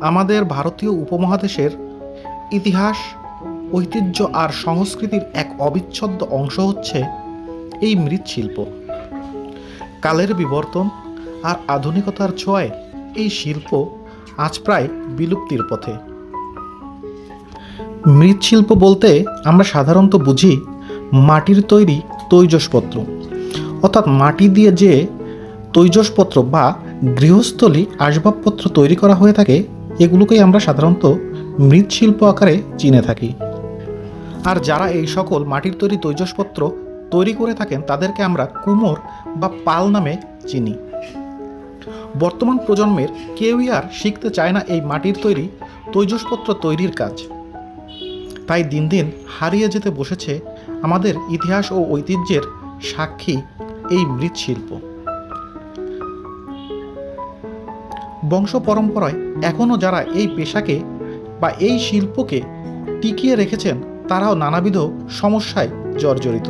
আমাদের ভারতীয় উপমহাদেশের ইতিহাস, ঐতিহ্য আর সংস্কৃতির এক অবিচ্ছেদ্য অংশ হচ্ছে এই মৃৎশিল্প। কালের বিবর্তন আর আধুনিকতার ছোঁয়ায় এই শিল্প আজ প্রায় বিলুপ্তির পথে। মৃৎশিল্প বলতে আমরা সাধারণত বুঝি মাটির তৈরি তৈজসপত্র, অর্থাৎ মাটি দিয়ে যে তৈজসপত্র বা গৃহস্থলী আসবাবপত্র তৈরি করা হয়ে থাকে, এগুলোকেই আমরা সাধারণত মৃৎশিল্প আকারে চিনে থাকি। আর যারা এই সকল মাটির তৈরি তৈজসপত্র তৈরি করে থাকেন তাদেরকে আমরা কুমোর বা পাল নামে চিনি। বর্তমান প্রজন্মের কেউই আর শিখতে চায় না এই মাটির তৈরি তৈজসপত্র তৈরির কাজ। তাই দিন দিন হারিয়ে যেতে বসেছে আমাদের ইতিহাস ও ঐতিহ্যের সাক্ষী এই মৃৎশিল্প। বংশ পরম্পরায় এখনও যারা এই পেশাকে বা এই শিল্পকে টিকিয়ে রেখেছেন তারাও নানাবিধ সমস্যায় জর্জরিত।